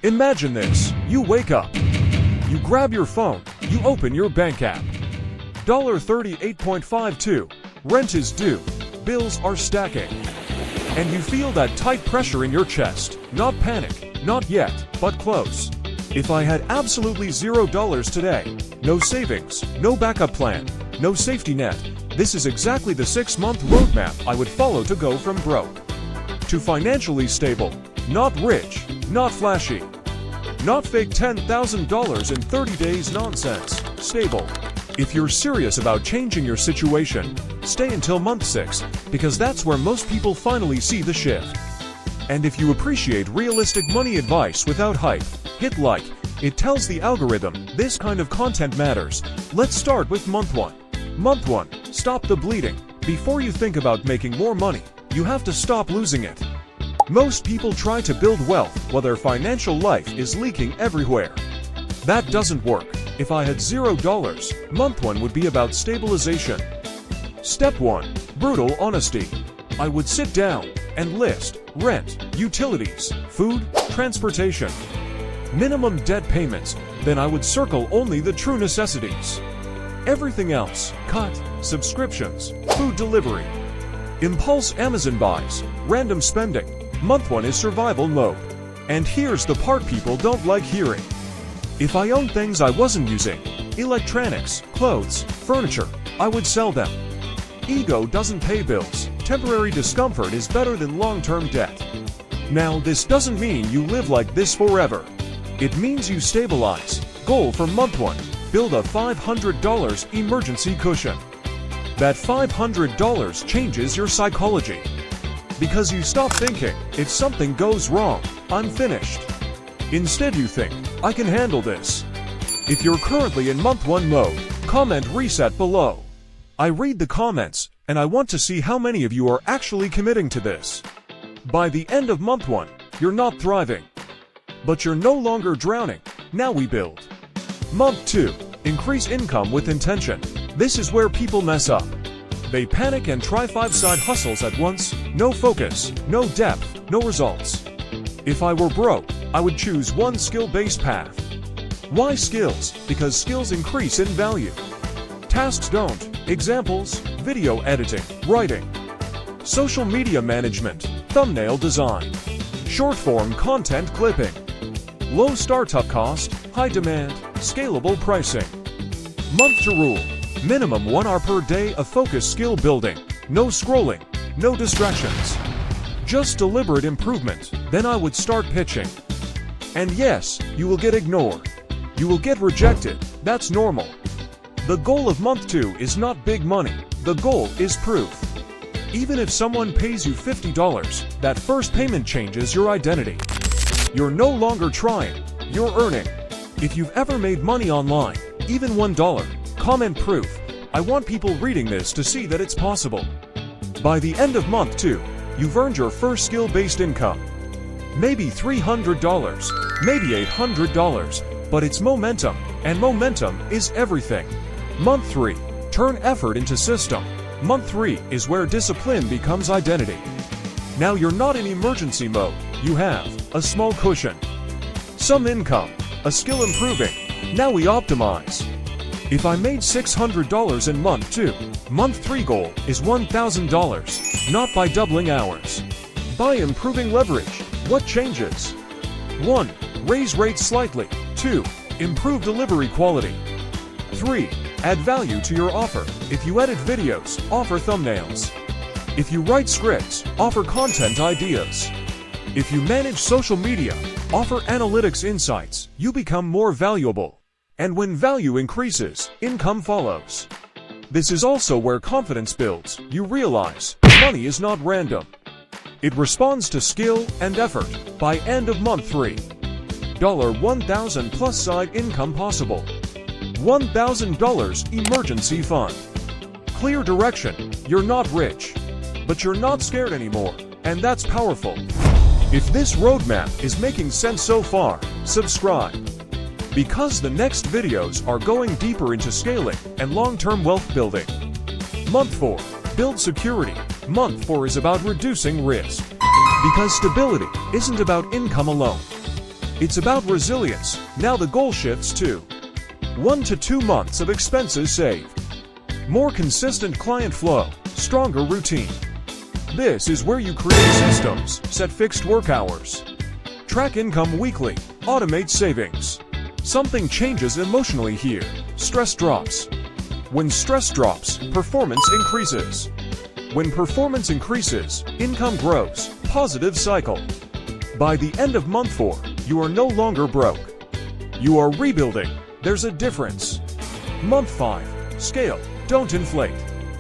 Imagine this. You wake up. You grab your phone. You open your bank app. $38.52. Rent is due. Bills are stacking. And you feel that tight pressure in your chest. Not panic. Not yet, but close. If I had absolutely $0 today, no savings, no backup plan, no safety net, this is exactly the 6-month roadmap I would follow to go from broke to financially stable. Not rich, not flashy, not fake $10,000 in 30 days nonsense. Stable. If you're serious about changing your situation, stay until month 6, because that's where most people finally see the shift. And if you appreciate realistic money advice without hype, hit like. It tells the algorithm this kind of content matters. Let's start with month 1. Month 1. Stop the bleeding. Before you think about making more money, you have to stop losing it. Most people try to build wealth while their financial life is leaking everywhere. That doesn't work. If I had $0, month 1 would be about stabilization. Step 1. Brutal honesty. I would sit down and list rent, utilities, food, transportation, minimum debt payments. Then I would circle only the true necessities. Everything else, cut. Subscriptions, food delivery, impulse Amazon buys, random spending. Month 1 is survival mode. And here's the part people don't like hearing. If I owned things I wasn't using, electronics, clothes, furniture, I would sell them. Ego doesn't pay bills. Temporary discomfort is better than long-term debt. Now, this doesn't mean you live like this forever. It means you stabilize. Goal for month 1. Build a $500 emergency cushion. That $500 changes your psychology. Because you stop thinking, if something goes wrong, I'm finished. Instead you think, I can handle this. If you're currently in month 1 mode, comment reset below. I read the comments, and I want to see how many of you are actually committing to this. By the end of month 1, you're not thriving. But you're no longer drowning. Now we build. Month 2. Increase income with intention. This is where people mess up. They panic and try 5 side hustles at once. No focus, no depth, no results. If I were broke, I would choose one skill-based path. Why skills? Because skills increase in value. Tasks don't. Examples: video editing, writing, social media management, thumbnail design, short-form content clipping. Low startup cost, high demand, scalable pricing. Month to rule. Minimum 1 hour per day of focused skill building. No scrolling, no distractions. Just deliberate improvement. Then I would start pitching. And yes, you will get ignored. You will get rejected. That's normal. The goal of month 2 is not big money. The goal is proof. Even if someone pays you $50, that first payment changes your identity. You're no longer trying, you're earning. If you've ever made money online, even $1, comment proof. I want people reading this to see that it's possible. By the end of month 2, you've earned your first skill-based income. Maybe $300, maybe $800, but it's momentum, and momentum is everything. Month 3. Turn effort into system. Month 3 is where discipline becomes identity. Now you're not in emergency mode. You have a small cushion, some income, a skill improving. Now we optimize. If I made $600 in month 2, month 3 goal is $1,000, not by doubling hours, by improving leverage. What changes? 1. Raise rates slightly. 2. Improve delivery quality. 3. Add value to your offer. If you edit videos, offer thumbnails. If you write scripts, offer content ideas. If you manage social media, offer analytics insights. You become more valuable. And when value increases, income follows. This is also where confidence builds. You realize money is not random. It responds to skill and effort. By end of month 3, $1,000 plus side income possible. $1,000 emergency fund. Clear direction. You're not rich, but you're not scared anymore, and that's powerful. If this roadmap is making sense so far, subscribe. Because the next videos are going deeper into scaling and long-term wealth building. Month 4. Build security. Month 4 is about reducing risk. Because stability isn't about income alone. It's about resilience. Now the goal shifts to 1 to 2 months of expenses saved. More consistent client flow, stronger routine. This is where you create systems, set fixed work hours, track income weekly, automate savings. Something changes emotionally here. Stress drops. When stress drops, performance increases. When performance increases, income grows. Positive cycle. By the end of month 4, you are no longer broke. You are rebuilding. There's a difference. Month 5. Scale. Don't inflate.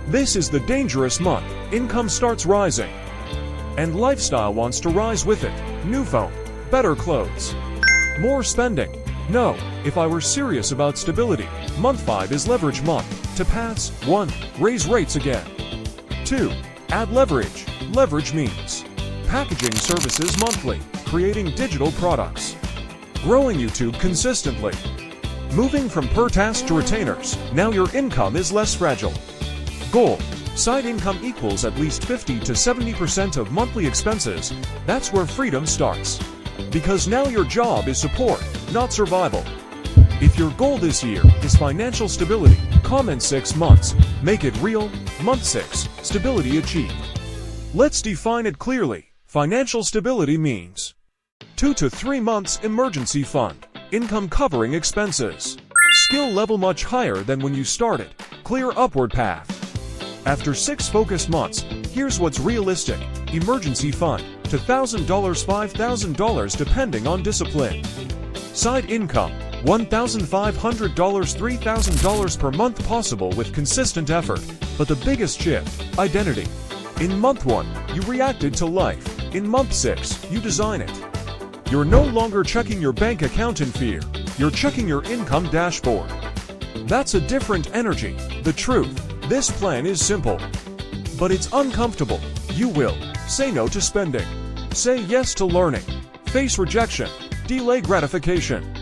This is the dangerous month. Income starts rising. And lifestyle wants to rise with it. New phone. Better clothes. More spending. No, if I were serious about stability, month 5 is leverage month. To pass, 1. Raise rates again. 2. Add leverage. Leverage means packaging services monthly, creating digital products, growing YouTube consistently, moving from per task to retainers. Now your income is less fragile. Goal. Side income equals at least 50 to 70% of monthly expenses. That's where freedom starts. Because now your job is support, not survival. If your goal this year is financial stability, comment 6 months. Make it real. Month 6, stability achieved. Let's define it clearly. Financial stability means 2 to 3 months emergency fund, income covering expenses, skill level much higher than when you started, clear upward path. After 6 focused months, here's what's realistic. Emergency fund, $2,000, $5,000 depending on discipline. Side income, $1,500, $3,000 per month possible with consistent effort. But the biggest shift, identity. In month 1, you reacted to life. In month 6, you design it. You're no longer checking your bank account in fear. You're checking your income dashboard. That's a different energy. The truth, this plan is simple. But it's uncomfortable. You will say no to spending. Say yes to learning. Face rejection. Delay gratification.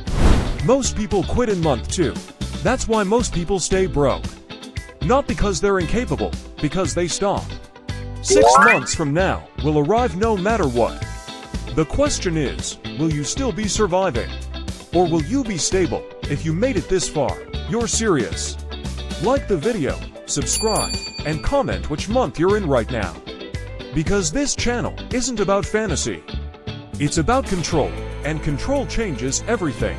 Most people quit in month 2. That's why most people stay broke. Not because they're incapable, because they stop. 6 months from now will arrive no matter what. The question is, will you still be surviving? Or will you be stable? If you made it this far, you're serious. Like the video, subscribe, and comment which month you're in right now. Because this channel isn't about fantasy. It's about control, and control changes everything.